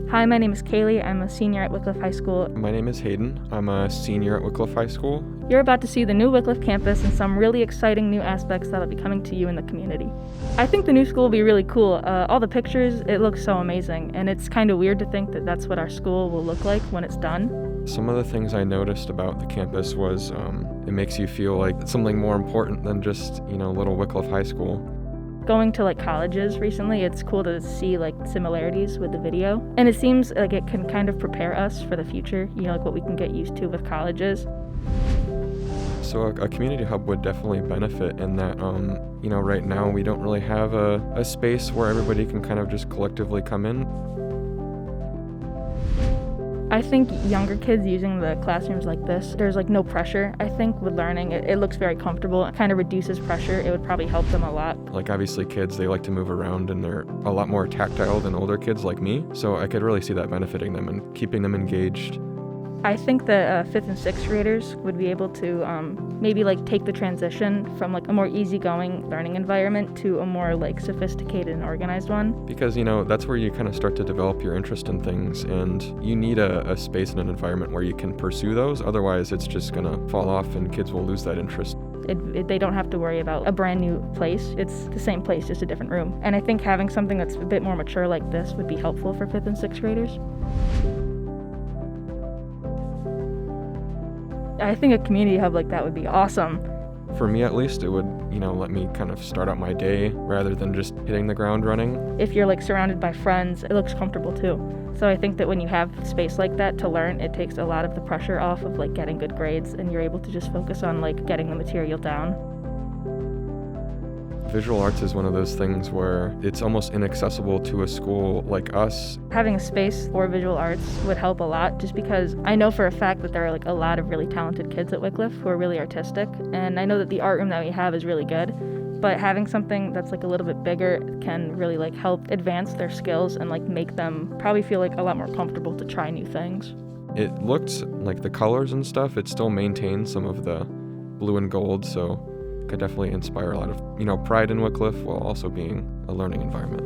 Hi, my name is Kaylee. I'm a senior at Wickliffe High School. My name is Hayden. I'm a senior at Wickliffe High School. You're about to see the new Wickliffe Campus and some really exciting new aspects that'll be coming to you in the community. I think the new school will be really cool. All the pictures, it looks so amazing, and it's kind of weird to think that that's what our school will look like when it's done. Some of the things I noticed about the campus was it makes you feel like it's something more important than just, little Wickliffe High School. Going to colleges recently, it's cool to see similarities with the video, and it seems like it can kind of prepare us for the future, what we can get used to with colleges. So a community hub would definitely benefit in that, right now we don't really have a space where everybody can kind of just collectively come in. I think younger kids using the classrooms like this, there's no pressure, I think, with learning. It looks very comfortable. It kind of reduces pressure. It would probably help them a lot. Obviously kids, they like to move around and they're a lot more tactile than older kids like me. So I could really see that benefiting them and keeping them engaged. I think that 5th and 6th graders would be able to maybe take the transition from a more easygoing learning environment to a more sophisticated and organized one. Because that's where you kind of start to develop your interest in things, and you need a space and an environment where you can pursue those. Otherwise it's just gonna fall off and kids will lose that interest. They don't have to worry about a brand new place. It's the same place, just a different room. And I think having something that's a bit more mature like this would be helpful for 5th and 6th graders. I think a community hub like that would be awesome. For me at least, it would, let me kind of start out my day rather than just hitting the ground running. If you're surrounded by friends, it looks comfortable too. So I think that when you have space like that to learn, it takes a lot of the pressure off of getting good grades, and you're able to just focus on getting the material down. Visual arts is one of those things where it's almost inaccessible to a school like us. Having a space for visual arts would help a lot, just because I know for a fact that there are a lot of really talented kids at Wickliffe who are really artistic, and I know that the art room that we have is really good, but having something that's a little bit bigger can really help advance their skills and make them probably feel a lot more comfortable to try new things. It looked like the colors and stuff, it still maintains some of the blue and gold, so could definitely inspire a lot of, pride in Wickliffe while also being a learning environment.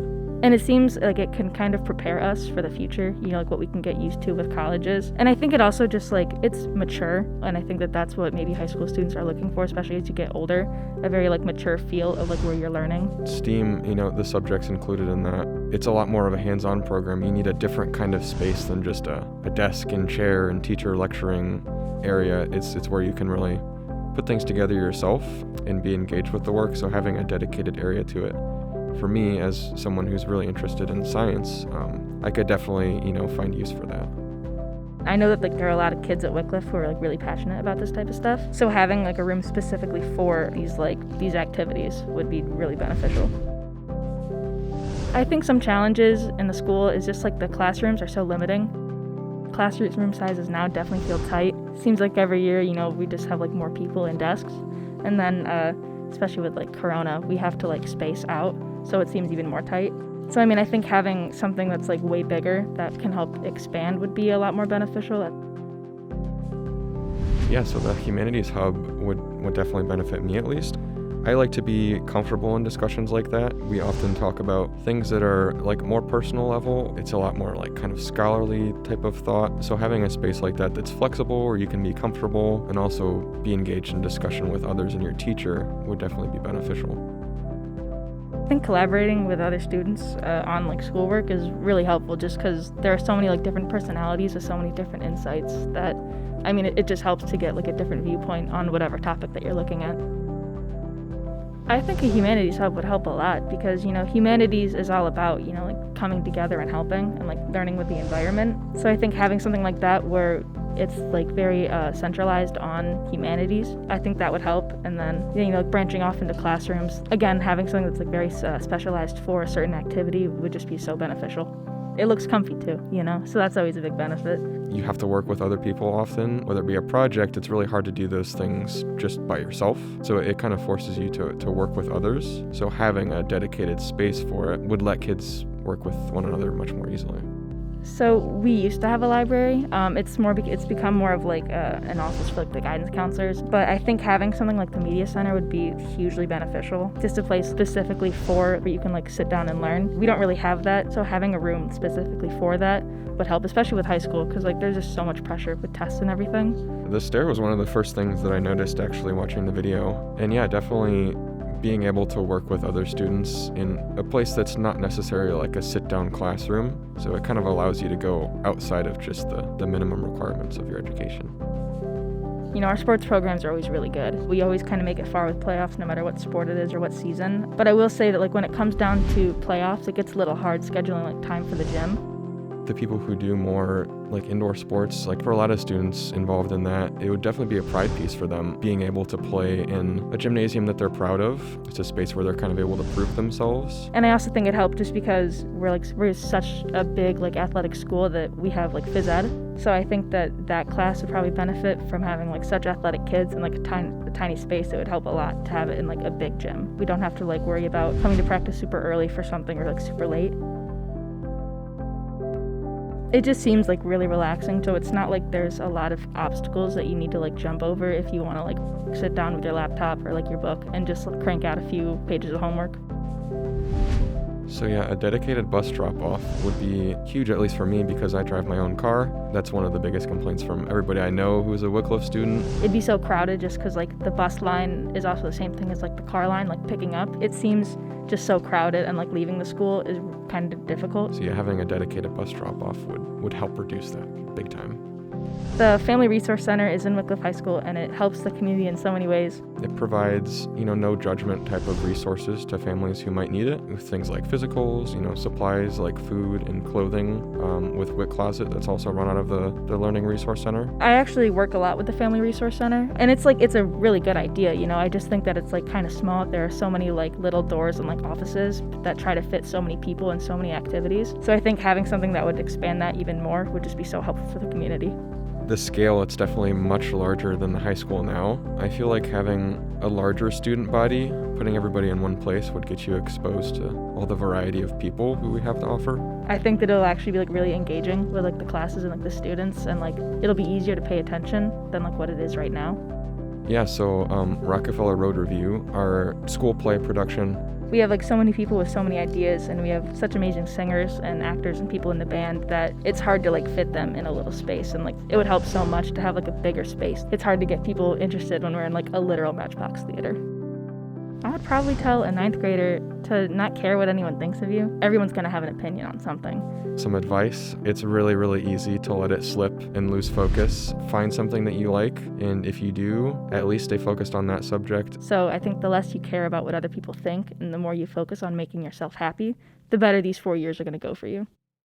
And it seems like it can kind of prepare us for the future, what we can get used to with colleges. And I think it also just it's mature, and I think that that's what maybe high school students are looking for, especially as you get older, a very mature feel of where you're learning. STEAM, the subjects included in that, it's a lot more of a hands-on program. You need a different kind of space than just a desk and chair and teacher lecturing area. It's where you can really put things together yourself and be engaged with the work, so having a dedicated area to it. For me, as someone who's really interested in science, I could definitely, find use for that. I know that there are a lot of kids at Wickliffe who are really passionate about this type of stuff, so having a room specifically for these activities would be really beneficial. I think some challenges in the school is just the classrooms are so limiting. Classroom sizes now definitely feel tight. Seems like every year, we just have more people in desks, and then especially with Corona, we have to space out, so it seems even more tight. So I think having something that's way bigger that can help expand would be a lot more beneficial. Yeah, so the Humanities Hub would definitely benefit me at least. I like to be comfortable in discussions like that. We often talk about things that are more personal level. It's a lot more kind of scholarly type of thought. So having a space like that that's flexible, where you can be comfortable and also be engaged in discussion with others and your teacher would definitely be beneficial. I think collaborating with other students on schoolwork is really helpful, just because there are so many different personalities with so many different insights that, it just helps to get a different viewpoint on whatever topic that you're looking at. I think a humanities hub would help a lot, because humanities is all about coming together and helping and learning with the environment. So I think having something like that where it's very centralized on humanities, I think that would help. And then branching off into classrooms, again, having something that's very specialized for a certain activity would just be so beneficial. It looks comfy too, so that's always a big benefit. You have to work with other people often, whether it be a project. It's really hard to do those things just by yourself. So it kind of forces you to work with others. So having a dedicated space for it would let kids work with one another much more easily. So we used to have a library. It's become more of like an office for like the guidance counselors. But I think having something like the media center would be hugely beneficial. Just a place specifically for where you can like sit down and learn. We don't really have that, so having a room specifically for that would help, especially with high school, because like there's just so much pressure with tests and everything. The stair was one of the first things that I noticed actually watching the video. And yeah, definitely being able to work with other students in a place that's not necessarily like a sit-down classroom. So it kind of allows you to go outside of just the minimum requirements of your education. You know, our sports programs are always really good. We always kind of make it far with playoffs, no matter what sport it is or what season. But I will say that like when it comes down to playoffs, it gets a little hard scheduling like time for the gym. The people who do more like indoor sports, like for a lot of students involved in that, it would definitely be a pride piece for them being able to play in a gymnasium that they're proud of. It's a space where they're kind of able to prove themselves. And I also think it helped just because we're such a big like athletic school that we have like phys ed. So I think that class would probably benefit from having like such athletic kids in like a tiny space. It would help a lot to have it in like a big gym. We don't have to like worry about coming to practice super early for something or like super late. It just seems like really relaxing, so it's not like there's a lot of obstacles that you need to like jump over if you want to like sit down with your laptop or like your book and just like, crank out a few pages of homework. So yeah, a dedicated bus drop-off would be huge, at least for me, because I drive my own car. That's one of the biggest complaints from everybody I know who's a Wickliffe student. It'd be so crowded just because like the bus line is also the same thing as like the car line, like picking up. It seems just so crowded, and like leaving the school is kind of difficult. So yeah, having a dedicated bus drop-off would help reduce that big time. The Family Resource Center is in Wickliffe High School, and it helps the community in so many ways. It provides, no judgment type of resources to families who might need it, with things like physicals, supplies like food and clothing, with Wick Closet that's also run out of the Learning Resource Center. I actually work a lot with the Family Resource Center, and it's a really good idea, I just think that it's like kind of small. There are so many like little doors and like offices that try to fit so many people and so many activities. So I think having something that would expand that even more would just be so helpful for the community. The scale, it's definitely much larger than the high school now. I feel like having a larger student body, putting everybody in one place, would get you exposed to all the variety of people who we have to offer. I think that it'll actually be like really engaging with like the classes and like the students, and like it'll be easier to pay attention than like what it is right now. Yeah, so Rockefeller Road Review, our school play production. We have like so many people with so many ideas, and we have such amazing singers and actors and people in the band that it's hard to like fit them in a little space, and like it would help so much to have like a bigger space. It's hard to get people interested when we're in like a literal Matchbox theater. I would probably tell a 9th grader to not care what anyone thinks of you. Everyone's gonna have an opinion on something. Some advice: it's really, really easy to let it slip and lose focus. Find something that you like, and if you do, at least stay focused on that subject. So I think the less you care about what other people think and the more you focus on making yourself happy, the better these 4 years are gonna go for you.